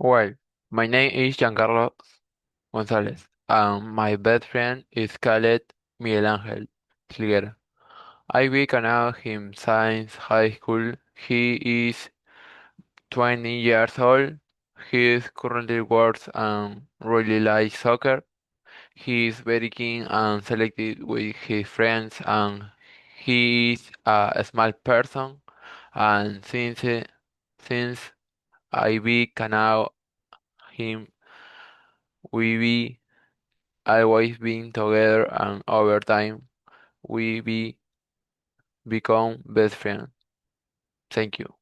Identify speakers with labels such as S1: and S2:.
S1: Well, my name is Giancarlo Gonzalez, and my best friend is called Miguel Ángel Silguera. I began out him since high school. He is 20 years old. He is currently works and really likes soccer. He is very keen and selected with his friends, and he is a smart person. And since I began out him, we be always been together, and over time we become best friends. Thank you.